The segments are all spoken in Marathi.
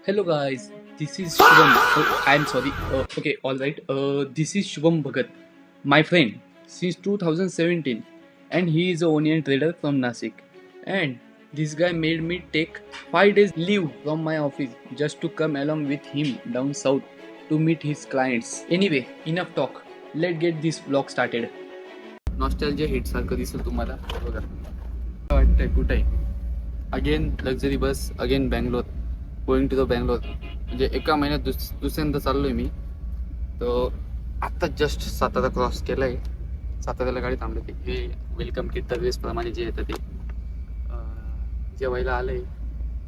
Hello guys, this is Shubham. Oh, I'm sorry. Okay, all right. This is Shubham Bhagat, my friend since 2017, and he is a onion trader from Nasik. And this guy made me take 5 days leave from my office just to come along with him down south to meet his clients. Anyway, enough talk. Let's get this vlog started. Nostalgia hit सारखं दिसेल तुम्हाला बघा. काय वाटतंय कुठे again luxury bus again Bangalore going to the Bangalore. म्हणजे एका महिन्यात दुसऱ्यांदा चाललोय मी. तर आत्ता जस्ट सातारा क्रॉस केलाय. साताऱ्याला गाडी थांबली हे वेलकम किट दरवेळेस प्रमाणे जे येतं ते जेवायला आलंय.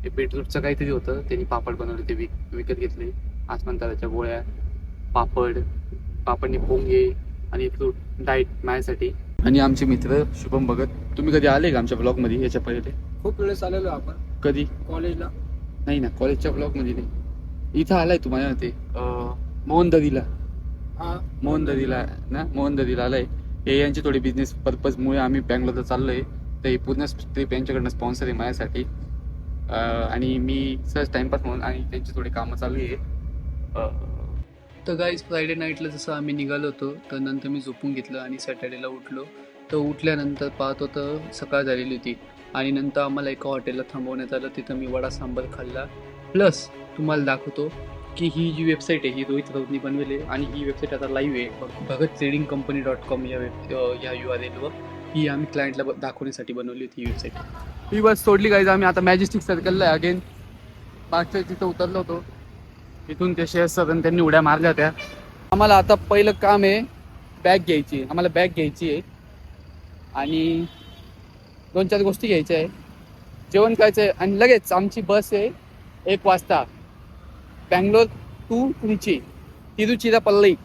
हे बीटरूटचं काहीतरी होतं, त्यांनी पापड बनवले ते विकत घेतले. आसमंताराच्या गोळ्या, पापडनी पोंगे आणि फ्रूट डाएट माझ्यासाठी. आणि आमचे मित्र शुभम भगत. तुम्ही कधी आले का आमच्या ब्लॉग मध्ये याच्या पहिले? खूप वेळेस आलेलो आपण कधी? कॉलेजला. नाही ना, कॉलेजच्या ब्लॉग मध्ये नाही. इथं आलाय तुम्हाला ते मोहनदरीला. हा, मोहनदरीला ना, मोहनदरीला आलाय. हे यांची थोडी बिझनेस पर्पजमुळे आम्ही बँगलोरला चाललोय. तर ही पूर्ण ट्रिप यांच्याकडनं स्पॉन्सर आहे माझ्यासाठी. आणि मी सहज टाइमपास म्हणून आणि त्यांची थोडी कामं चालू आहे. तर गाईज फ्रायडे नाईटला जसं आम्ही निघालो होतो तर नंतर मी झोपून घेतलं आणि सॅटर्डेला उठलो. तर उठल्यानंतर पाहतो तर सकाळ झालेली होती आणि नंतर आम्हाला एका हॉटेलला थांबवण्यात आलं. तिथं मी वडा सांबार खाल्ला. प्लस तुम्हाला दाखवतो की ही जी वेबसाईट आहे ही रोहित राऊतनी बनवली आहे आणि ही वेबसाईट आता लाईव्ह आहे भगतट्रेडिंगकंपनी.com या URL वर. ही आम्ही क्लायंटला दाखवण्यासाठी बनवली होती ही वेबसाईट. ही बस सोडली गाईज. आम्ही आता मॅजेस्टिक सर्कलला आहे अगेन. मागच्या तिथं उतरलो होतो. तिथून ते शेअर सर त्यांनी उड्या मारल्या होत्या. आम्हाला आता पहिलं काम आहे बॅग घ्यायची. आम्हाला बॅग घ्यायची आहे आणि 2-4 गोष्टी घ्यायच्या आहे. जेवण करायचं आहे आणि लगेच आमची बस आहे 1 वाजता Bangalore to Tiruchirappalli.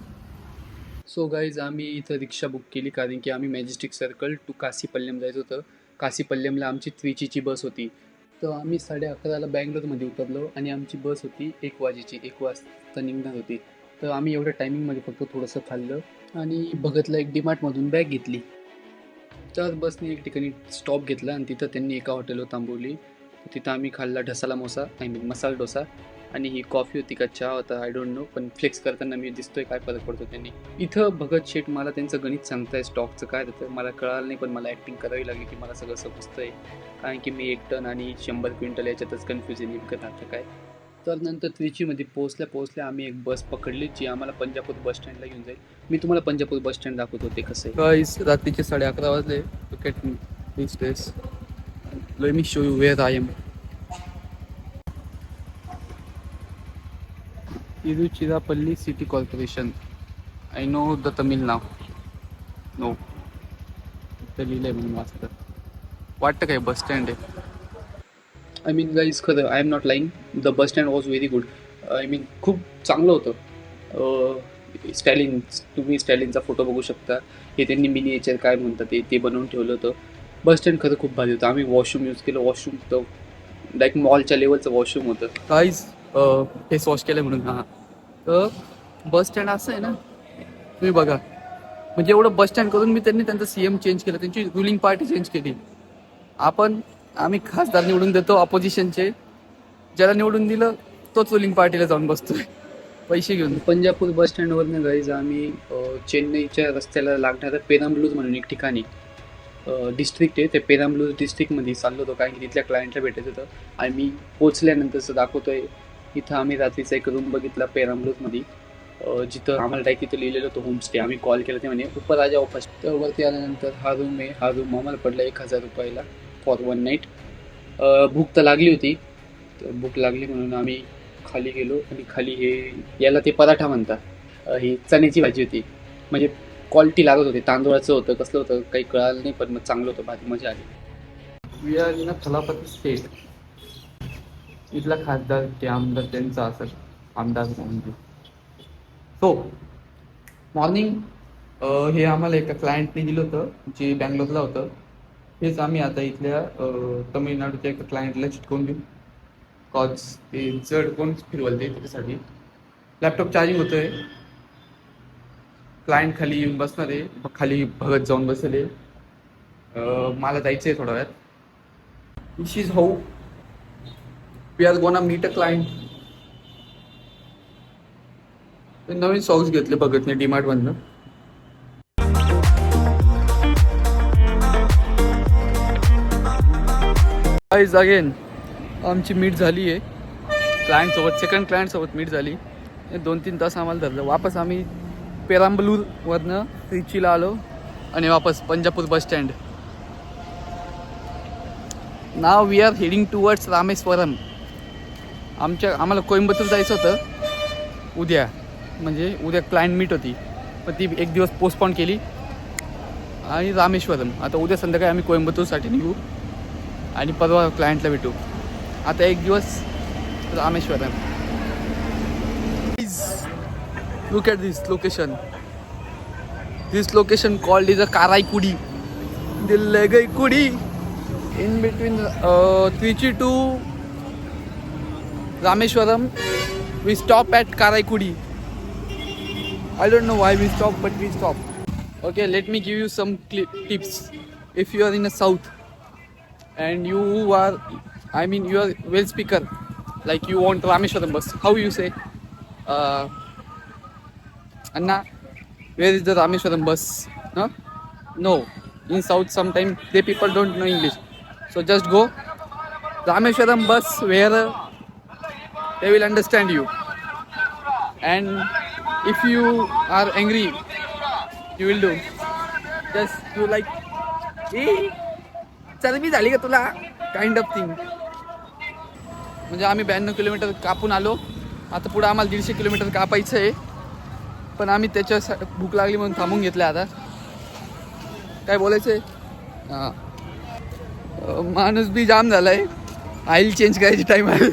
So guys आम्ही इथं रिक्षा बुक केली कारण की आम्ही मॅजेस्टिक सर्कल टू कासीपल्लम जायचं होतं. कासीपल्लमला आमची त्रिचीची बस होती. तर आम्ही 11:30ला बँगलोरमध्ये उतरलो आणि आमची बस होती 1 वाजता निघणार होती. तर आम्ही एवढ्या टायमिंगमध्ये फक्त थोडंसं खाल्लं आणि भगतला एक डीमार्टमधून बॅग घेतली. तर बसने एक ठिकाणी स्टॉप घेतला आणि तिथं त्यांनी एका हॉटेलवर थांबवली. तिथं आम्ही खाल्ला ढसाला मसाला डोसा आणि ही कॉफी होती का चहा होता आय डोंट नो, पण फ्लेक्स करताना मी दिसतोय काय फरक पडतो त्यांनी. इथं भगत शेठ मला त्यांचं गणित सांगताय स्टॉकचं काय होतं मला कळालं नाही, पण मला ॲक्टिंग करावी लागली की मला सगळं समजतंय कारण की मी 1 टन आणि 100 क्विंटल याच्यातच कन्फ्युज आहे नेमकं राहतं काय. तर नंतर त्रिचीमध्ये पोहोचल्या आम्ही एक बस पकडली जी आम्हाला पंजापूर बस स्टँडला घेऊन जाईल. मी तुम्हाला पंजापूर बस स्टँड दाखवतो ते कसं आहे. गाईस रात्रीचे 11:30 वाजले. Look at me this place. Let me show you where I am. Tiruchirappalli city corporation. I know the Tamil नाव. नो इथं लिहिलंय म्हणून वाचतं. वाटतं काय बस स्टँड आहे. आय मीन गाईज खरं I am not lying. The bus stand was very good. I mean खूप चांगलं होतं. स्टॅलिन तुम्ही स्टॅलिनचा फोटो बघू शकता. हे त्यांनी मिनिएचर काय म्हणतात ते बनवून ठेवलं होतं. बस स्टँड खरं खूप भारी होतं. आम्ही वॉशरूम यूज केलं. वॉशरूम तर लाईक मॉलच्या लेवलचं वॉशरूम होतं. काहीच फेस वॉश केलं म्हणून. हां तर बस स्टँड असं आहे ना, तुम्ही बघा. म्हणजे एवढं बस स्टँड करून मी त्यांनी त्यांचं CM चेंज केलं, त्यांची रुलिंग पार्टी चेंज केली. आम्ही खासदार निवडून देतो ऑपोजिशनचे. ज्याला निवडून दिलं तोच रुलिंग पार्टीला जाऊन बसतोय पैसे घेऊन. पंजापूर बस स्टँडवरनं गाईज आम्ही चेन्नईच्या रस्त्याला लागणारं पेराम्बलूर म्हणून एक ठिकाणी डिस्ट्रिक्ट आहे. ते पेराम्बलूर डिस्ट्रिक्टमध्ये चाललो होतो कारण की तिथल्या क्लायंटला भेटायचं होतं. आणि मी पोचल्यानंतरचं दाखवतोय. इथं आम्ही रात्रीचा एक रूम बघितला पेराम्बलूरमध्ये, जिथं आम्हाला डायरेक्ट तिथं लिहिलेलं होतं होमस्टे. आम्ही कॉल केला ते म्हणे ऊपर राजा ऑफिस. तर वरती आल्यानंतर हा रूम आहे. हा रूम आम्हाला पडला 1,000 रुपयाला फॉर 1 नाईट. भूक तर लागली होती. तर भूक लागली म्हणून आम्ही खाली गेलो आणि खाली याला ते पराठा म्हणतात. ही चण्याची भाजी होती. म्हणजे क्वालिटी लागत होती. तांदूळाचं होतं कसलं होतं काही कळालं नाही, पण मग चांगलं होतं. भाजी मजा आली. We are in a Thalapathy state. इथला खासदार ते आमदार त्यांचा असेल आमदार म्हणजे. सो मॉर्निंग हे आम्हाला एका क्लायंटने दिलं होतं जे बँगलोरला होतं. हेच आम्ही आता इथल्या तमिळनाडूच्या एका क्लायंटला चिटकवून देऊ. कॉज ते जड कोण फिरवलं त्याच्यासाठी. लॅपटॉप चार्जिंग होतोय. क्लायंट खाली येऊन बसणार आहे. खाली भगत जाऊन बसले. मला जायचं आहे थोड्या वेळात. This is how we are gonna meet a client. नवीन सॉक्स घेतले बघत नाही डीमार्ट मधनं. गाईज अगेन आमची मीट झाली आहे क्लायंट सोबत, सेकंड क्लायंट सोबत मीट झाली. 2-3 तास आम्हाला धरलं. वापस आम्ही पेरांबलूरवरनं त्रिचीला आलो आणि वापस Panjapur bus stand. Now we are heading towards Rameswaram. आम्हाला कोइंबतूर जायचं होतं उद्या, म्हणजे उद्या क्लायंट मीट होती, पण ती एक दिवस पोस्टपोन केली. आणि रामेश्वरम आता उद्या संध्याकाळी आम्ही कोइंबतूरसाठी निघू आणि परवा क्लायंटला भेटू. आता एक दिवस Rameswaram. Look at this location. This location called is a Karaikudi, दिल्लगईकुडी, in between Trichy to Rameshwaram. We stop at Karaikudi. I don't know why we stop, but we stop. Okay, let me give you some tips. If you are in the south and you are, you are well speaker, like you want Rameshwaram bus, how you say, Anna, where is the Rameshwaram bus? Huh? No, in south sometimes the people don't know English. So just go Rameshwaram bus where they will understand you. And if you are angry, you will do just you like, चरबी झाली का तुला, काइंड ऑफ थिंग. म्हणजे आम्ही 92 किलोमीटर कापून आलो. आता पुढे आम्हाला 150 किलोमीटर कापायचं आहे, पण आम्ही त्याच्या भूक लागली म्हणून थांबून घेतलं. आता काय बोलायचं आहे, हां माणूस बी जाम झालाय. ऑइल चेंज करायची टाइम आहे.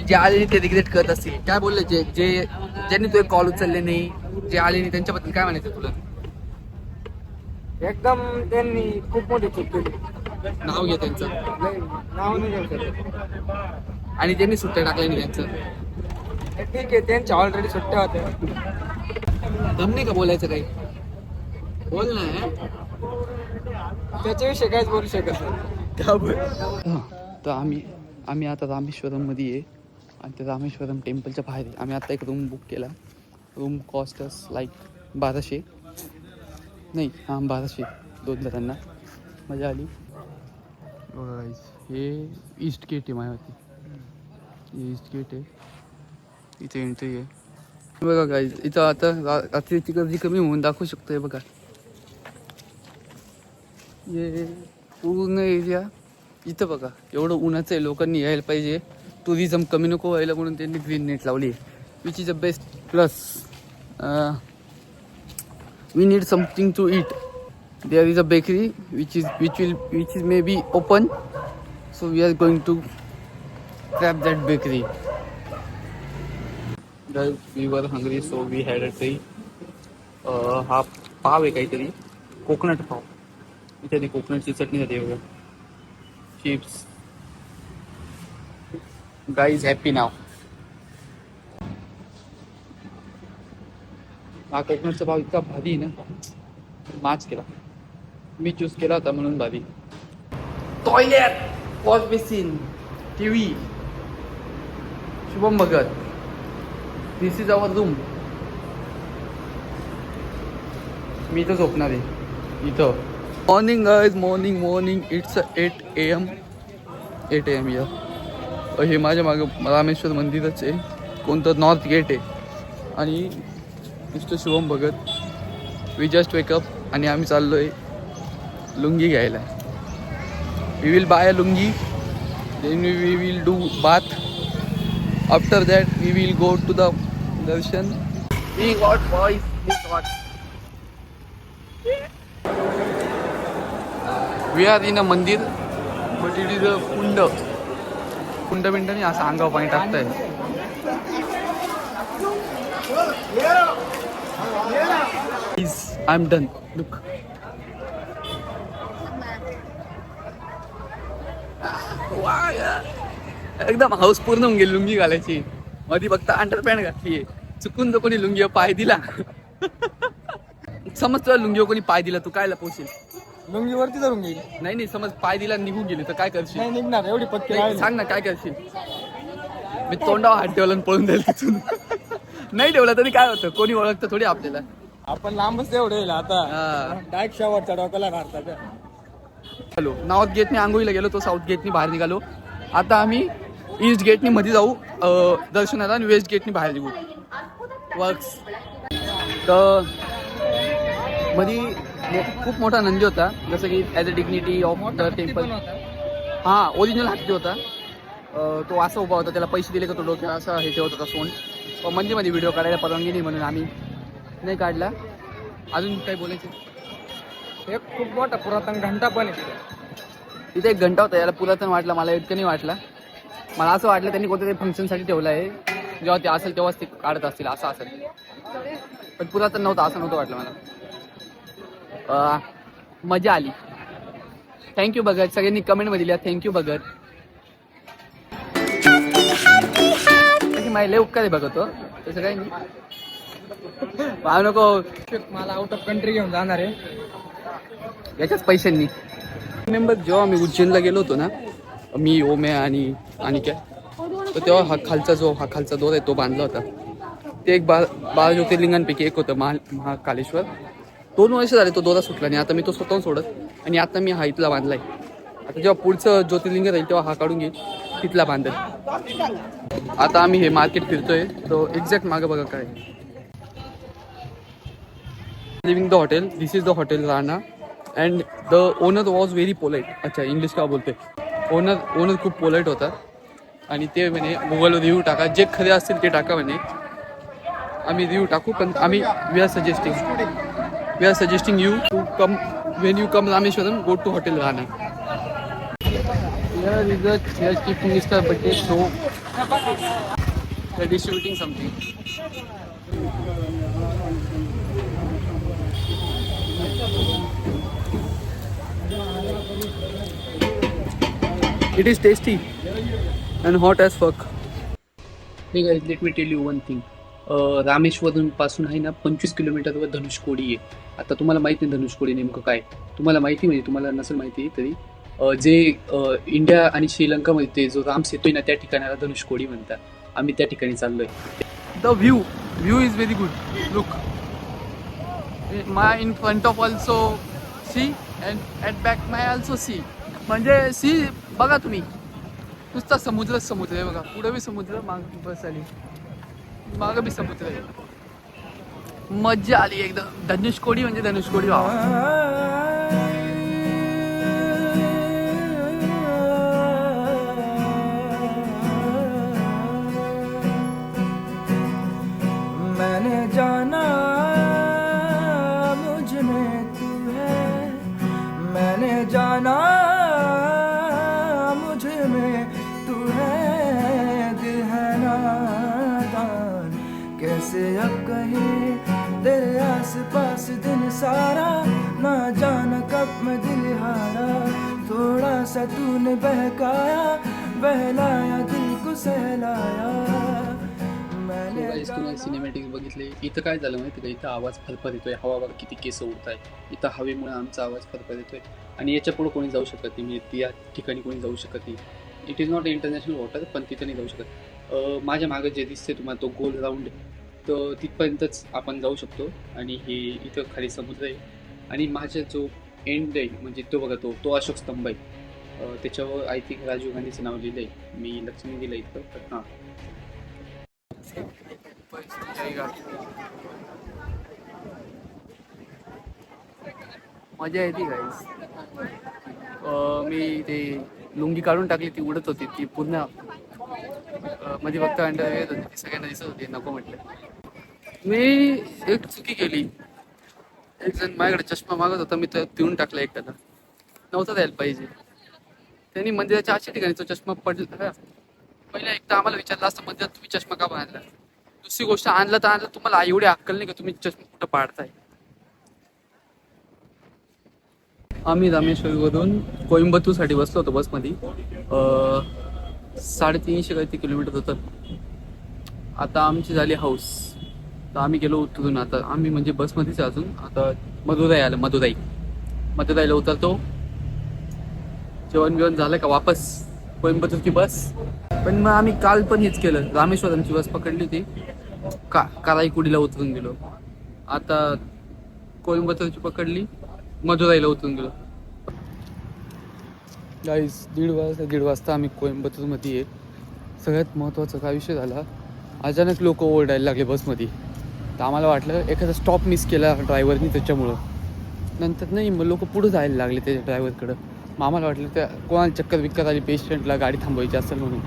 जे आले नाही ते रिग्रेट करत असतील. काय बोलले ज्यांनी तुझे कॉल उचलले नाही, जे आले नाही त्यांच्याबद्दल काय म्हणायचं तुला? एकदम त्यांनी खूप मोठी चूक केली. नाव घे त्यांचं. नाव नाही घेऊ शकत. आणि त्यांनी सुट्ट्या टाकल्या नाही त्यांचं. ठीक आहे, त्यांच्या ऑलरेडी सुट्ट्या होत्या. दम नाही का बोलायचं काही? बोल ना. त्याच्याविषयी काहीच बोलू शकत नाही. तर आम्ही आता रामेश्वरममध्ये आहे आणि त्या रामेश्वरम टेम्पलच्या बाहेर आहे. आम्ही आता एक रूम बुक केला. रूम कॉस्ट अस लाईक 1200 नाही, हां 1200 2 जणांना. मजा आली. बघा गाईज, हे ईस्ट गेट आहे मायावरती. हे ईस्ट गेट आहे, इथे एंट्री आहे. बघा गाईज, इथं आता रात्रीची गर्दी कमी होऊन दाखवू शकतो. बघा हे पूर्ण एरिया इथं बघा, एवढं उन्हाचं आहे. लोकांनी यायला पाहिजे, टुरिझम कमी नको व्हायला म्हणून त्यांनी ग्रीन नेट लावली आहे, which is a best. Plus we need something to eat. There is a bakery which is maybe open, so we are going to grab that bakery. Guys, we were hungry, so we had a tea. हा पाव आहे काहीतरी, कोकोनट पाव. इथे ती कोकोनटची चटणी जाते बघा. चिप्स. गाईज हॅपी नाव. हा कोकोनटचा पाव इतका भारी आहे ना, माच केला मी, चूज केला होता म्हणून भारी. Toilet, wash basin, TV. Shubham Bhagat, this is our room. मी इथं झोपणार आहे इथं. Morning guys, morning. It's 8 AM या. हे माझ्या मागं रामेश्वर मंदिरच आहे, कोणतं नॉर्थ गेट आहे. आणि mister Shubham Bhagat, we just wake up आणि आम्ही चाललो आहे लुंगी घ्यायला. We will buy a lungi, then we will do bath. After that we will go to the darshan. We got boys, we got. We are in a mandir, but it is a kunda नाही, असं अंगावर पाणी टाकताय. I'm done. Look. एकदम हाऊस पूर्ण होऊन गेली लुंगी घालायची. मध्ये फक्त अंडरपॅन्ट घातलीये. चुकून जो कोणी लुंगीवर पाय दिला, समज तुला लुंगीवर कोणी पाय दिला, तू काय लपवशील? लुंगीवरती धरून गेली. नाही, समज पाय दिला निघून गेली तर काय करशील? नाही निघणार, एवढी पत्ती सांग ना, काय करशील? मी तोंडावर हात ठेवला आणि पळून जाईल तिथून. नाही ठेवला तरी काय होतं, कोणी ओळखतं थोडी आपल्याला. आपण लांबच तेवढं येईल आता. हा. डायरेक्ट शेवटच्या डोक्याला भारताच्या. हॅलो, नॉर्थ गेटने आंघोळीला गेलो, तो साऊथ गेटने बाहेर निघालो. आता आम्ही ईस्ट गेटने मध्ये जाऊ दर्शनाला, आणि वेस्ट गेटने बाहेर निघू. वर्क्स तर मध्ये खूप मोठा नंदी होता, जसं की as a dignity of the temple. हां, ओरिजिनल हत्ती होता. तो असा उभा होता, त्याला पैसे दिले का तो डोक्याला असा हे ठेवत होता सोंड. पण मंदीमध्ये व्हिडिओ काढायला परवानगी नाही म्हणून आम्ही नाही काढला. अजून काय बोलायचं? एक खूप मोठा पुरातन घंटा पण आहे तिथे. तिथे एक घंटा होता, याला पुरातन वाटला, मला इतकं नाही वाटला. मला असं वाटलं त्यांनी कोणत्या तरी फंक्शनसाठी ठेवलं आहे, जेव्हा ते असेल तेव्हाच ते काढत असतील, असं असेल. पण पुरातन नव्हतं, असं नव्हतं वाटलं मला. मजा आली. थँक्यू भगत, सगळ्यांनी कमेंटमध्ये दिल्या थँक्यू भगत. माझे लय उपकार आहे भगत हो, तसं काही नाही. पाहू नको, मला आउट ऑफ कंट्री घेऊन जाणार आहे याच्याच पैशांनी. रिमेंबर जेव्हा मी उज्जैनला गेलो होतो ना, मी ओम्या आणि काय, तर तेव्हा हा खालचा दोर आहे तो बांधला होता. ते एक 12 ज्योतिर्लिंगांपैकी एक होतं महाकालेश्वर. 2 वर्ष झाले तो दोरा सुटला नाही. आता मी तो स्वतःहून सोडत, आणि आता मी हा इथला बांधलाय. आता जेव्हा पुढचं ज्योतिर्लिंग राहील तेव्हा हा काढून घेईल, तिथला बांधेल. आता आम्ही हे मार्केट फिरतोय, तो एक्झॅक्ट मागं बघा काय. Living the hotel, this is the hotel Rana, and the owner was very polite. अच्छा, इंग्लिश का बोलते. ओनर खूप पोलाईट होता, आणि ते म्हणे गुगलवर रिव्ह्यू टाका, जे खरे असतील ते टाका म्हणे. आम्ही रिव्ह्यू टाकू, पण आम्ही we are suggesting you to come, when you come Rameswaram, go to hotel Rana. Here is the Chief Minister birthday, so they're distributing something. It is tasty and hot as fuck. Hey guys, let me tell you one thing. Rameswaram पासून आहे ना 25 किलोमीटरवर धनुषकोडी आहे. आता तुम्हाला माहिती नाही धनुषकोडी नेमकं काय, तुम्हाला माहिती म्हणजे तुम्हाला नसेल माहिती तरी, जे इंडिया आणि श्रीलंकामध्ये ते जो राम सेतू आहे ना, त्या ठिकाणाला धनुषकोडी म्हणतात. आम्ही त्या ठिकाणी चाललोय. The view is very good. Look my in front of also see, and at back my also see. म्हणजे सी बघा तुम्ही, नुसता समुद्र आहे बघा. पुढे बी समुद्र, मागं बस आली, मागं बी समुद्र आहे. मज्जा आली एकदम. धनुषकोडी म्हणजे धनुषकोडी व्हावा. मैंने जाना मुझ में तू है, मैंने जाना मुझ में तू है, दिल है नादान कैसे अब कहीं तेरे आस पास दिन सारा, ना जाना कब मैं दिल हारा, थोड़ा सा तूने बहकाया, बहलाया दिल को सहलाया. तुम्ही सिनेमॅटिक्स बघितले. इथं काय झालं माहिती का, इथं आवाज फरफर येतोय, हवा बघा किती केस उडत आहे. इथं हवेमुळे आमचा आवाज फरफर येतोय, आणि याच्या पुढे कोणी जाऊ शकत नाही, म्हणजे या ठिकाणी कोणी जाऊ शकत नाही. It is not international water, पण तिथं नाही जाऊ शकत. माझ्या मागं जे दिसते तुम्हाला तो गोल राऊंड, तर तिथपर्यंतच आपण जाऊ शकतो. आणि हे इथं खाली समुद्र आहे, आणि माझा जो एंड आहे म्हणजे तो बघा, तो अशोक स्तंभ आहे. त्याच्यावर आय थिंक राजीव गांधीचं नाव लिहिलं आहे, मी लक्ष नाही दिलं इथं, पण हां. मजा येते गाईस. मी ते लुंगी काढून टाकली, ती उडत होती, ती पूर्ण मध्ये फक्त अंडर येत होती, ती सगळ्यांना दिसत होती. नको म्हटलं. मी एक चुकी केली. एक जण माझ्याकडे चष्मा मागत होता, मी तर देऊन टाकला एकट्याला. नव्हता द्यायला पाहिजे. त्यांनी मंदिराच्या अशा ठिकाणी तो चष्मा पडला. पहिला एकदा आम्हाला विचारलं असतं मंदिरात तुम्ही चष्मा का बांधला. दुसरी गोष्ट, आणलं तर आणलं, तुम्हाला एवढी अक्कल नाही का तुम्ही चष्मा कुठं पाडताय. आम्ही रामेश्वरवरून कोइंबतूरसाठी बसलो होतो बसमध्ये. 350 काहीतरी किलोमीटर होतं. आता आमची झाली हाऊस, तर आम्ही गेलो उतरून. आता आम्ही म्हणजे बसमध्येच अजून. आता मदुराईला उतरतो. जेवण बिवण झालं का वापस कोइंबतूरची बस. पण मग आम्ही काल पण हेच केलं, रामेश्वरमची बस पकडली ती काराईकुडीला उतरून गेलो. आता कोइंबतूरची पकडली, मदुराईला उतरून गेलो. गाईस 1:30 वाजता आम्ही कोइंबतूरमध्ये आहे. सगळ्यात महत्त्वाचा काय विषय झाला, अचानक लोक ओरडायला लागले बसमध्ये. तर आम्हाला वाटलं एखादा स्टॉप मिस केला ड्रायव्हरनी त्याच्यामुळं. नंतर नाही, मग लोक पुढं जायला लागले त्याच्या ड्रायव्हरकडं. मग आम्हाला वाटलं त्या कोणाला चक्कर बिक्कर आली, पेशंटला गाडी थांबवायची असेल म्हणून.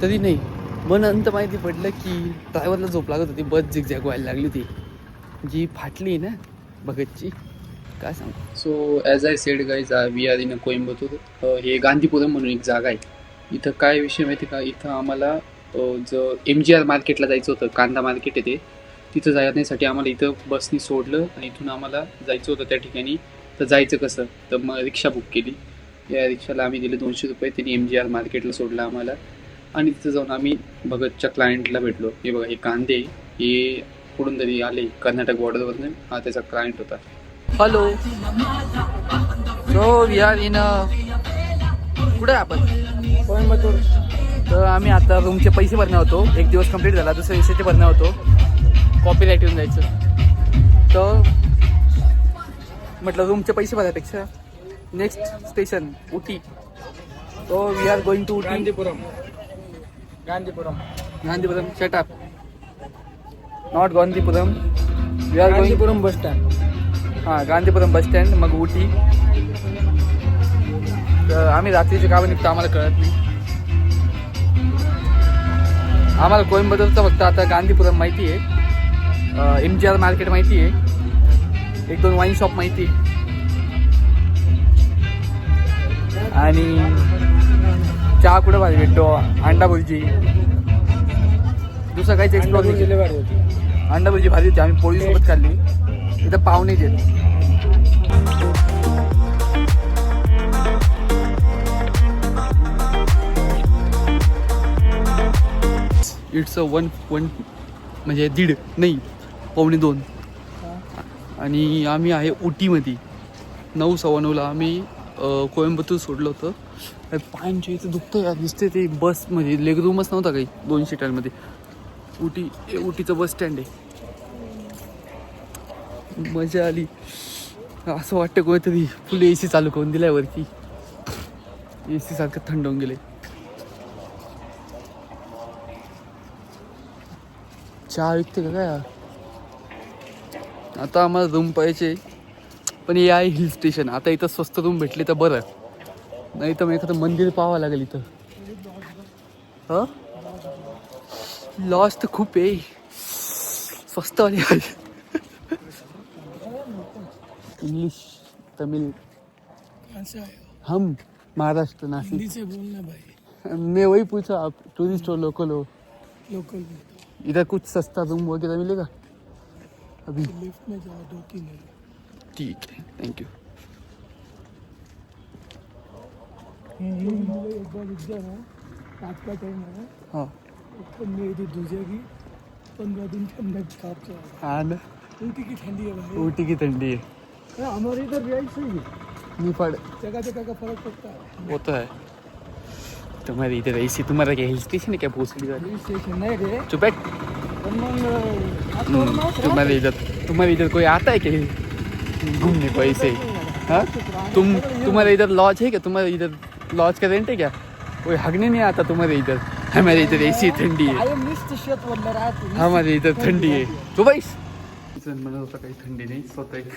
तरी नाही, मग नंतर माहिती पडलं की ड्रायव्हरला झोप लागत होती, बस झिगझॅग व्हायला लागली होती, जी फाटली ना भगतची, काय सांग. So as I said guys, we are in Coimbatore. हे गांधीपुरम म्हणून एक जागा आहे. इथं काय विषय माहिती का, इथं आम्हाला जो MGR मार्केटला जायचं होतं, कांदा मार्केट आहे ते, तिथं जाण्यासाठी आम्हाला इथं बसनी सोडलं आणि इथून आम्हाला जायचं होतं त्या ठिकाणी. तर जायचं कसं, तर मग रिक्षा बुक केली. या रिक्षाला आम्ही दिले 200 रुपये. त्यांनी MGR मार्केटला सोडलं आम्हाला आणि तिथं जाऊन आम्ही भगतच्या क्लायंटला भेटलो. हे बघा, हे कांदे हे कुठून तरी आले, कर्नाटक बॉर्डरवरनं. हा त्याचा क्लायंट होता. Hello, so we are in, कुठे आपण कोइंबतूर. तर आम्ही आता रूमचे पैसे भरणार होतो. 1 दिवस कंप्लीट झाला, दुसऱ्या दिवशी भरणार होतो. कॉपीराईट येऊन जायचं. तर म्हटलं रूमचे पैसे भरायपेक्षा next station Ooty. So we are going to Gandhipuram. Gandhipuram. Shut up, not Gandhipuram. We are going Gandhipuram bus stand. हां, गांधीपुरम बस स्टँड, मग उटी. तर आम्ही रात्रीचे गावं निघतो, आम्हाला कळत नाही. आम्हाला कोइंबतूरचं फक्त आता गांधीपुरम माहिती आहे, MGR मार्केट माहिती आहे, 1-2 वाईन शॉप माहिती आहे, आणि चहा कुठं भारी भेटतो, अंडा भुर्जी. दुसरं काहीच एक्सप्लोर नाही केलं. अंडा भुर्जी भारी होती, आम्ही पोळीसोबत खाल्ली. इथं पाहुणे देत. इट्स अ 1 म्हणजे 1.5 नाही 1.25. आणि आम्ही आहे उटीमध्ये. 9:15 आम्ही कोइंबतूर सोडलं होतं. पायांच्या इथं दुखतं यार, दिसते ते बसमध्ये लेग रूमच नव्हता काही 2 सीटांमध्ये. उटीचं बस स्टँड आहे. मजा आली. असं वाटतं कोणीतरी फुल AC चालू करून दिलाय वरती. AC सारखं थंड होऊन गेले. चहा विकते का काय यार. आता आम्हाला रूम पाहिजे, पण हे आहे हिल स्टेशन. आता इथं स्वस्त रूम भेटली तर बरं, नाही तर मग एखादं मंदिर पाहावं लागेल इथं. हां, लॉस तर खूप आहे, स्वस्त वाले. इंग्लिश, तमिल. हम महाराष्ट्र, नासिक से बोलना भाई. मैं वही पूछा, आप टूरिस्ट हो लोकल हो? लोकल इधर कुछ सस्ता रूम वगैरह मिलेगा अभी? लिफ्ट में जाओ, 2-3 है. ठीक है, थैंक यू. एक बार रुक जाना, रात का टाइम है. हाँ ऊपर मेरी दूसरी 15 दिन ठंडक छाप से. हाँ ना, ऊटी की ठंडी है भाई. ऊटी की ठंडी है. हमारे इधर भी ऐसे ही निफाड़, जगह जगह का फर्क पड़ता है. वो तो है. तुम्हारे इधर ऐसी, तुम्हारा क्या हिल स्टेशन है क्या भोसड़ी का? हिल स्टेशन नहीं रे. चुप बैठ. तुम्हारे इधर कोई आता है क्या घूमने को ऐसे? हाँ, तुम्हारे इधर लॉज है क्या? तुम्हारे इधर लॉज का रेंट है क्या? कोई हगने नहीं आता तुम्हारे इधर. हमारे इधर ऐसी ठंडी है. हमारे इधर थंडी आहे. तो बाईस म्हणत होता काही थंडी नाही, स्वतः एक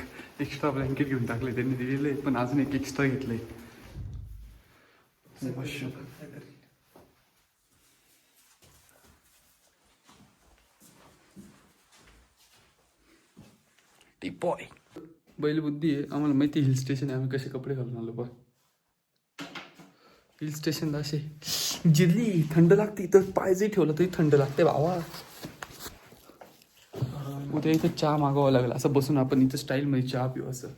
एक्स्ट्रा ब्लँकेट घेऊन टाकले त्यांनी दिलेले, पण अजून एक एक्स्ट्रा घेतलंय. टिपॉय बैल बुद्धी आहे. आम्हाला माहिती हिल स्टेशन आहे, आम्ही कसे कपडे घालून आलो. बघ हिल स्टेशनला असे जिरली थंड लागते, तर पाय जे ठेवलं तरी थंड लागते भावा. उद्या इथं चहा मागावं लागेल, असं बसून आपण इथं स्टाईलमध्ये चहा पिऊ असं.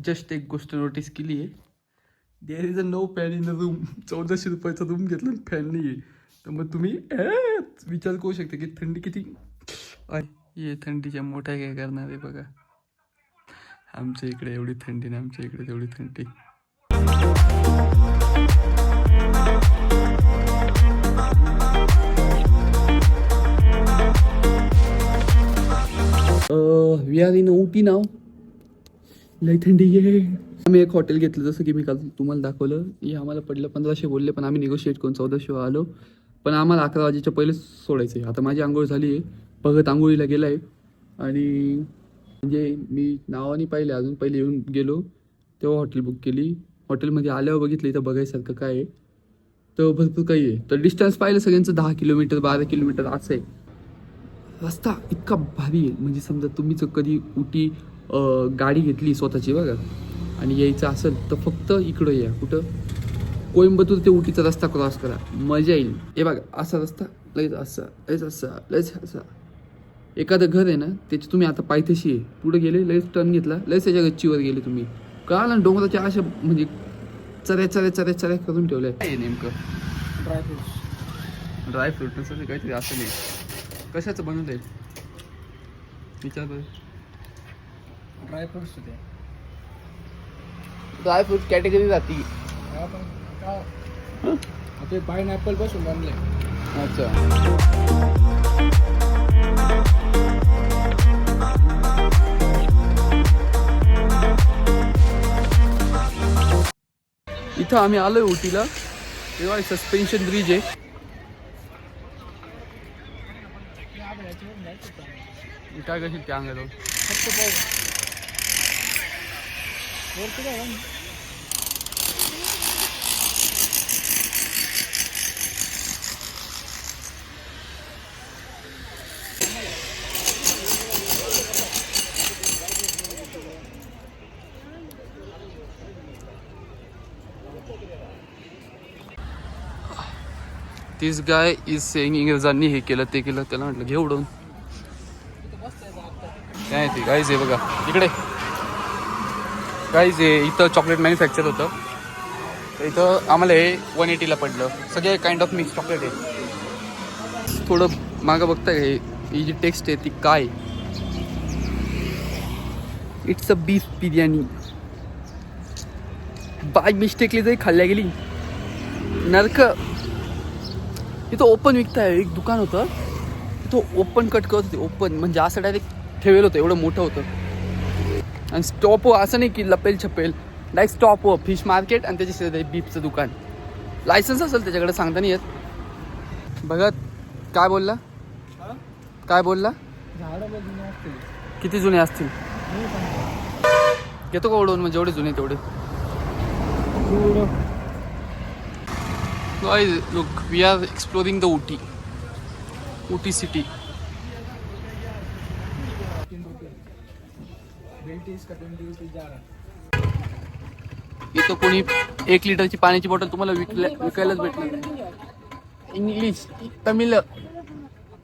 जस्ट एक गोष्ट नोटीस केली आहे, there is a no fan in the room. 1400 रुपयाचा रूम घेतला आणि फॅन नाही आहे. तर मग तुम्ही विचार करू शकता की थंडी किती आहे. थंडीच्या मोठ्या काय करणार आहे बघा. आमच्या इकडे एवढी थंडी नाही, आमच्या इकडे तेवढी थंडी. वी आर इन उटी नाव. लय थंडी आहे. आम्ही एक हॉटेल घेतलं जसं की मी काल तुम्हाला दाखवलं. हे आम्हाला पडलं 1500 बोलले, पण आम्ही निगोशिएट करून 1400 आलो. पण आम्हाला 11 वाजेच्या पहिलेच सोडायचं आहे. आता माझी आंघोळ झाली आहे, भगत आंघोळीला गेला आहे. आणि म्हणजे मी नावाने पाहिले, अजून पहिले येऊन गेलो तेव्हा हॉटेल बुक केली. हॉटेलमध्ये आल्यावर बघितलं इथं बघायसारखं काय आहे तर भरपूर काही आहे. तर डिस्टन्स पाहिलं सगळ्यांचं 10 किलोमीटर 12 किलोमीटर असं आहे. रस्ता इतका भारी आहे, म्हणजे समजा तुम्ही जर कधी उटी गाडी घेतली स्वतःची बघा आणि यायचं असेल तर फक्त इकडं या. कुठं? कोइंबतूर ते उटीचा रस्ता क्रॉस करा, मजा येईल. हे बघा असा रस्ता, लयच असा लयच असा लयच असा. एखादं घर आहे ना त्याची तुम्ही आता पायथ्याशी आहे, पुढे गेले लयच टर्न घेतला, लयच त्याच्या गच्चीवर गेले तुम्ही. कळालं ना, डोंगराच्या अशा म्हणजे चऱ्या चऱ्या चऱ्या चऱ्या करून ठेवल्या. काय नेमकं? ड्रायफ्रूट नसं काहीतरी असं नाही. कशाचं बनवलंय विचार बरं. ड्रायफ्रुट्स होते. ड्रायफ्रूट कॅटेगरी जाती. ते पाइनएप्पल पासून बनले. अच्छा. इथं आम्ही आलोय उटीला. तेव्हा सस्पेन्शन ब्रिज आहे. काय कशी त्या अंगालो दिस गाय इज सेइंग इंग्रजांनी हे केलं ते केलं. त्याला म्हटलं घे उडवून. काय ते गाईज आहे बघा इकडे. गाईज आहे इथं चॉकलेट मॅन्युफॅक्चर होतं. तर इथं आम्हाला हे 180ला पडलं. सगळे काइंड ऑफ मिक्स चॉकलेट आहे. थोडं मागं बघताय का ही जी टेक्स्ट आहे ती काय? It's a beef biryani. By mistakely जरी खाल्ल्या गेली नरक. इथं ओपन विकताय. एक दुकान होतं तिथं ओपन कट करत होते. ओपन म्हणजे असं डायरेक्ट ठेवेल होतं, एवढं मोठं होतं. आणि स्टॉप हो असं नाही की लपेल छपेल, डायरेक्ट स्टॉप हो फिश मार्केट आणि त्याच्या शेजारी बीफचं दुकान. लायसन्स असेल त्याच्याकडे, सांगता नाही येत. बघा काय बोलला. काय बोलला? किती जुने असतील? घेतो का ओढवून? म्हणजे जेवढे जुने तेवढे. Look we are exploring the Ooty city. इथं कोणी 1 लिटरची पाण्याची बॉटल तुम्हाला विकायलाच भेटणार. इंग्लिश तमिळ.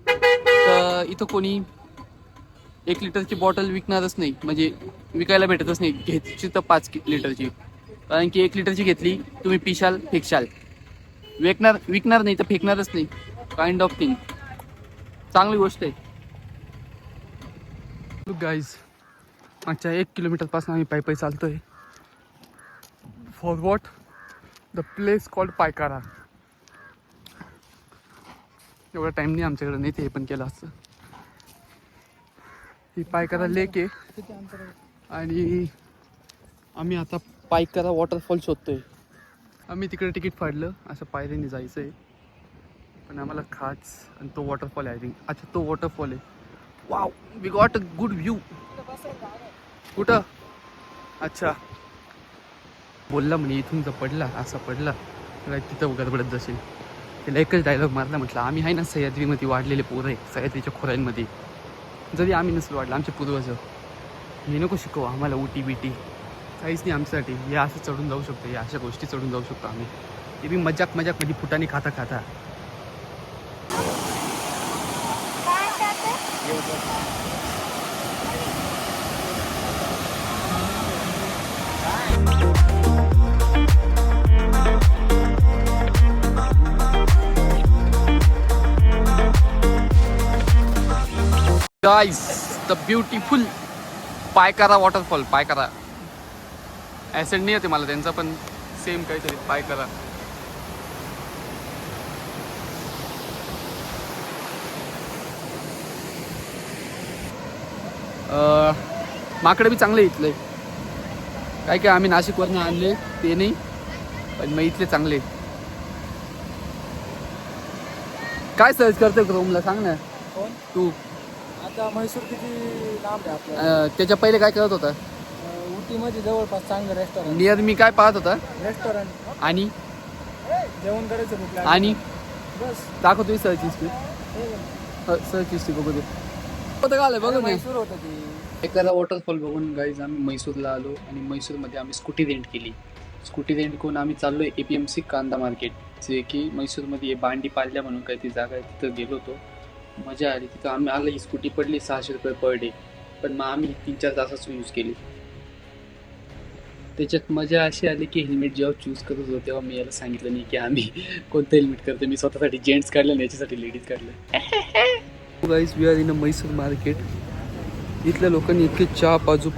तर इथं कोणी 1 लिटरची बॉटल विकणारच नाही, म्हणजे विकायला भेटतच नाही. घ्यायची तर 5 लिटरची, कारण की 1 लिटरची घेतली तुम्ही पिशाल फेकशाल. विकणार नाही तर फेकणारच नाही. Kind of thing. चांगली गोष्ट आहे. लुक गाईज, मागच्या 1 किलोमीटरपासून आम्ही पायी चालतोय. For what? The place called Pykara. एवढा टाइम नाही आमच्याकडे, नाही ते हे पण केलं असतं. ही पायकारा लेक आहे आणि आम्ही आता पायकारा वॉटरफॉल शोधतोय. आम्ही तिकडे तिकीट फाडलं, असं पायरीने जायचं आहे. पण आम्हाला खाच आणि तो वॉटरफॉल आहे आय थिंक. अच्छा तो वॉटरफॉल आहे. Wow, we got a good view. कुठं? अच्छा. बोलला म्हणे इथून जर पडला असा पडला तर तिथं गडबडत जाशील. त्याला एकच डायलॉग मारला, म्हटलं आम्ही आहे ना सह्याद्रीमध्ये वाढलेले पोरं आहे, सह्याद्रीच्या खोऱ्यांमध्ये. जरी आम्ही नसलो वाढलं, आमचे पूर्वज हे नको शिकव आम्हाला उटी बिटी, काहीच नाही आमच्यासाठी. हे असं चढून जाऊ शकतो, या अशा गोष्टी चढून जाऊ शकतो आम्ही. ते बी मजाकमध्ये फुटाने खाता खाता. Guys, the beautiful Pykara waterfall. Pykara ascent नाही येते मला त्यांचा, पण सेम काहीतरी पायकारा. माकडं बी चांगले इथले, काय काय आम्ही नाशिकवरनं आणले ते नाही, पण मग इथले चांगले. काय सर्च करतोय क्रोमला सांग ना कोण तू. आता म्हैसूर किती लांब आहे आपल्याला? त्याच्या पहिले काय करत होता? उटीमध्ये जवळपास चांगलं रेस्टॉरंट. नियर मी काय पाहत होता रेस्टॉरंट आणि जेवण करायचं भूक लागली. आणि बस दाखवतोय सर्च हिस्ट्री. सर्च हिस्ट्री बघू दे. होतं का बघू ना. म्हैसूर होतं ती. एखादा वॉटरफॉल बघून गाईज आम्ही म्हैसूरला आलो आणि म्हैसूरमध्ये आम्ही स्कूटी रेंट केली. स्कूटी रेंट करून आम्ही चाललो APMC कांदा मार्केट, जे की म्हैसूरमध्ये बांडी पाल्या म्हणून काही ती जागा आहे, तिथं गेलो होतो. मजा आली तिथं. आम्ही आलं, ही स्कूटी पडली 600 रुपये पर डे, पण मग आम्ही 3-4 तासाच यूज केली. त्याच्यात मजा अशी आली की हेल्मेट जेव्हा चूज करत होतो तेव्हा मी याला सांगितलं नाही की आम्ही कोणतं हेल्मेट करतो. मी स्वतःसाठी जेंट्स काढलं आणि याच्यासाठी लेडीज काढलं. Guys we are in a Mysore market. इथल्या लोकांनी इतके चहा बाजू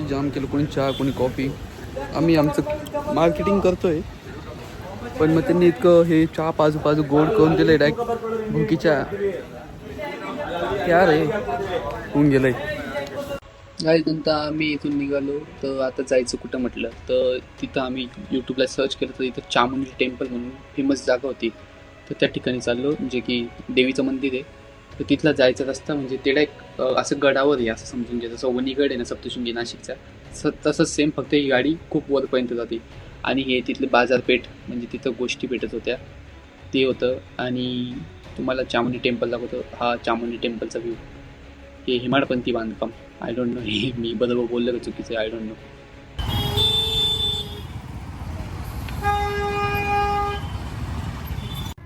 जाम केलं, कोणी चहा कोणी कॉफी. आम्ही आमचं मार्केटिंग करतोय, पण मग त्यांनी इतकं हे चहा बाजू गोड करून दिलंय डायरेक्ट भुकीच्या क्या रे होऊन गेलंय. गाईज नंतर आम्ही इथून निघालो, तर आता जायचं कुठं म्हटलं तर तिथं आम्ही यूट्यूबला सर्च केलं तर इथं चामुंडी टेम्पल म्हणून फेमस जागा होती, तर त्या ठिकाणी चाललो, जे की देवीचं मंदिर आहे. तर तिथला जायचा रस्ता म्हणजे तेवढा एक असं गडावर आहे असं समजून घ्या, जसं वणीगड आहे ना सप्तशृंगी नाशिकचा, तसंच सेम, फक्त ही गाडी खूप वरपर्यंत जाते. आणि हे तिथले बाजारपेठ म्हणजे तिथं गोष्टी भेटत होत्या ते होतं. आणि तुम्हाला चामुंडी टेम्पल दाखवतो. हा चामुंडी टेम्पलचा व्ह्यू. हे हेमाडपंथी बांधकाम, आय डोंट नो हे मी बरोबर बोललं का चुकीचं, आय डोंट नो.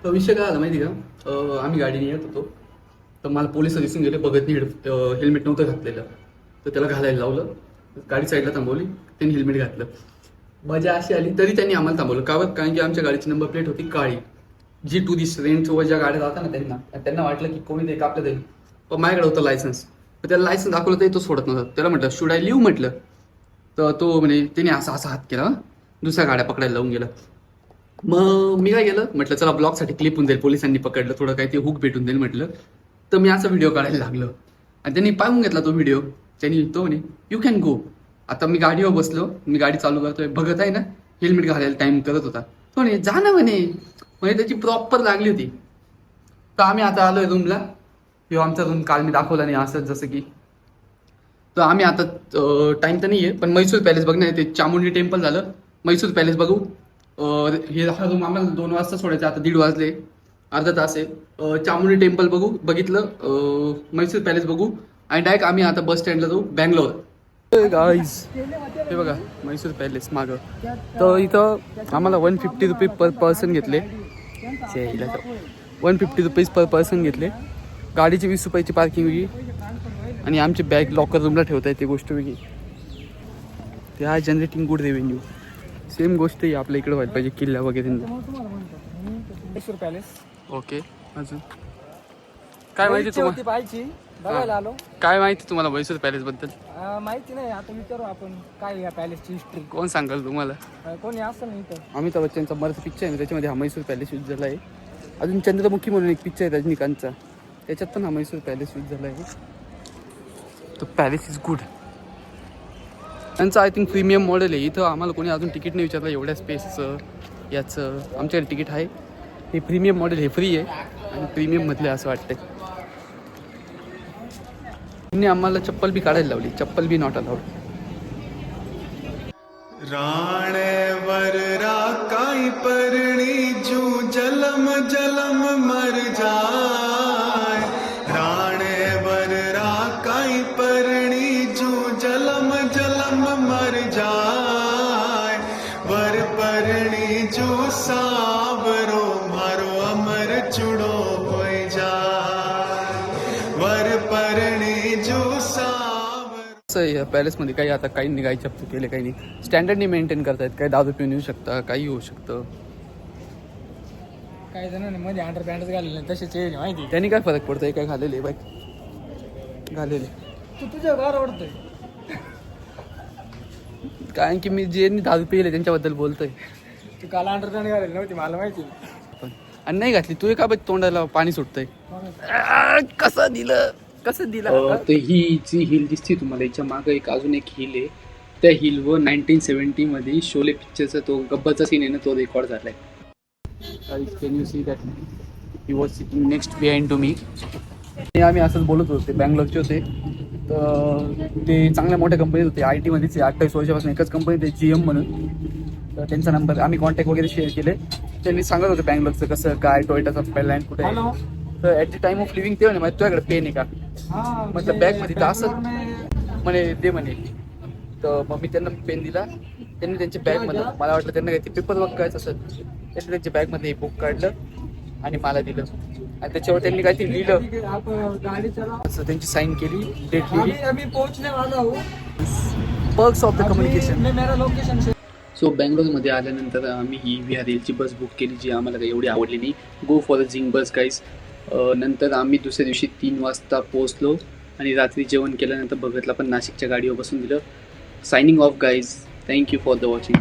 तर विषय काय आला माहिती का, आम्ही गाडीने येत होतो, तर मला पोलिस दिसून गेले, बघत नाही हेल्मेट नव्हतं घातलेलं, तर त्याला घालायला लावलं. गाडी साईडला थांबवली, त्यांनी हेल्मेट घातलं. मजा अशी आली तरी त्यांनी आम्हाला थांबवलं. का बरं? कारण की आमच्या गाडीची नंबर प्लेट होती काळी. जी टुरिस्ट रेंटसोबत ज्या गाड्या राहतात ना त्यांना वाटलं की कोणी ते कापलं जाईल, पण माझ्याकडे होतं लायसन्स. तर त्याला लायसन्स दाखवलं तरी तो सोडत नव्हता. त्याला म्हटलं शुड आय लिव्ह म्हटलं, तर तो म्हणजे त्याने असा हात केला, दुसऱ्या गाड्या पकडायला लावून गेला. मग मी काय केलं, म्हटलं चला ब्लॉगसाठी क्लिप होऊन जाईल, पोलिसांनी पकडलं थोडं काही ते हुक भेटून जाईल म्हटलं. तर मी असा व्हिडिओ काढायला लागलो आणि त्यांनी पाहून घेतला तो व्हिडिओ. त्यांनी तो म्हणे यू कॅन गो. आता मी गाडीवर बसलो, मी गाडी चालू करतोय, बघत आहे ना हेल्मेट घालायला टाइम करत होता. तो म्हणे जा ना म्हणे, म्हणजे त्याची प्रॉपर लागली होती. तर आम्ही आता आलोय रूमला. किंवा आमचा रूम काल मी दाखवला नाही असं जसं की. तर आम्ही आता टाइम तर नाही आहे, पण म्हैसूर पॅलेस बघणार आहे. ते चामुंडी टेम्पल झालं, म्हैसूर पॅलेस बघू. हे हा रूम आम्हाला 2 वाजता सोडायचं, आता 1:30 वाजले, अर्धा तास आहे. चामुंडी टेम्पल बघितलं, म्हैसूर पॅलेस बघू आणि डायरेक्ट आम्ही आता बस स्टँडला जाऊ बँगलोर. गाईज हे बघा म्हैसूर पॅलेस मागं. तर इथं आम्हाला 150 रुपये पर पर्सन घेतले, 150 रुपीज पर पर्सन घेतले. गाडीची 20 रुपयाची पार्किंग वेगळी आणि आमची बॅग लॉकर रूमला ठेवता येते गोष्ट वेगळी. ते आहे जनरेटिंग गुड रेव्हेन्यू. सेम गोष्ट ही आपल्या इकडे व्हायला पाहिजे किल्ला वगैरे. म्हैसूर पॅलेस. ओके, अजून काय माहिती तुम्हाला? पाहिजे बघायला आलो. काय माहिती तुम्हाला म्हैसूर पॅलेस बद्दल? माहिती नाही, आता विचारू आपण काय या पॅलेसची हिस्ट्री. कोण सांगाल तुम्हाला? कोणी असं नाही इथं. अमिताभ बच्चनचा मर्द पिक्चर आहे, त्याच्यामध्ये हा म्हैसूर पॅलेस यूज झाला आहे. अजून चंद्रमुखी म्हणून एक पिक्चर आहे रजनीकांतचा, त्याच्यात पण हा म्हैसूर पॅलेस यूज झाला आहे. तो पॅलेस इज गुड. त्यांचं आय थिंक प्रीमियम मॉडेल आहे. इथं आम्हाला कोणी अजून तिकीट नाही विचारलं एवढ्या स्पेसचं याचं. आमच्याकडे तिकीट आहे. हे प्रीमियम मॉडेल, हे फ्री आहे आणि प्रीमियममधले असं वाटतंय. त्यांनी आम्हाला चप्पल बी काढायला लावली, चप्पल बी नॉट अलाउड. राणेवर राकाई परणी जू जलम जलम मर जाय. राणेवर राकाई परणी जू जलम जलम मर जाय. वर परणी जू सावरो मारो अमर चुडो होय जाय. वर परणी जू या पॅलेसमध्ये काही आता काही नाही, काही चप्पू केले काही नाही, स्टँडर्डनी मेंटेन करतायत. काही दारू पिऊन येऊ शकता, काही होऊ शकतं. काही जणांनी मध्ये अंडरपॅन्टच घालले तसेच येईल माहिती. त्यांनी काय फरक पडतोय? काय घालेले बाईक घालेले. तू तुझ्या घर आवडतोय कारण की मी जे दारू पिले त्यांच्याबद्दल बोलतोय. तू काल अंडरपॅन्ट घालेली नव्हती मला माहिती. पण आणि नाही घातली तू, का बाई तोंडाला पाणी सुटतंय. कसं दिलं कसं दिला तर ही जी हिल दिसते तुम्हाला याच्या मागं एक अजून एक हिल आहे. त्या हिलवर 1970 मध्ये शोले पिक्चरचा तो गब्बरचा सीन आहे ना तो रेकॉर्ड झालाय. Can you see that he was sitting next behind to me. आम्ही असंच बोलत होते, बँगलोरचे होते. तर ते चांगल्या मोठ्या कंपनीत होते, IT मध्येच 28 वर्षापासून एकच कंपनीत आहे GM म्हणून. तर त्यांचा नंबर आम्ही कॉन्टॅक्ट वगैरे शेअर केले. त्यांनी सांगत होते बँगलोरचं कसं काय, टोयोटाचा प्लॅन कुठे आहे. तर at the time of living ते म्हणे माझ्या तुझ्याकडे पेन आहे का, म्हटलं बॅगमध्ये. तर असं म्हणे दे म्हणे. तर मग मी त्यांना पेन दिला. त्यांनी त्यांच्या बॅगमध्ये, मला वाटलं त्यांना काही पेपर वर्क करायचं असं, त्यांनी त्यांच्या बॅगमध्ये हे बुक काढलं आणि मला दिलं. आणि त्याच्यावर त्यांनी काहीतरी लिहिलं, असं त्यांची साईन केली, डेट लिहिली. Perks of the communication. So बँगलोरमध्ये आल्यानंतर आम्ही ही VRL ची बस बुक केली, जी आम्हाला काही एवढी आवडली नाही. गो फॉर द झिंग बस गाईज. नंतर आम्ही दुसऱ्या दिवशी 3 वाजता पोहोचलो आणि रात्री जेवण केल्यानंतर भगतला पण नाशिकच्या गाडीवर बसून दिलं. Signing off guys. Thank you for the watching.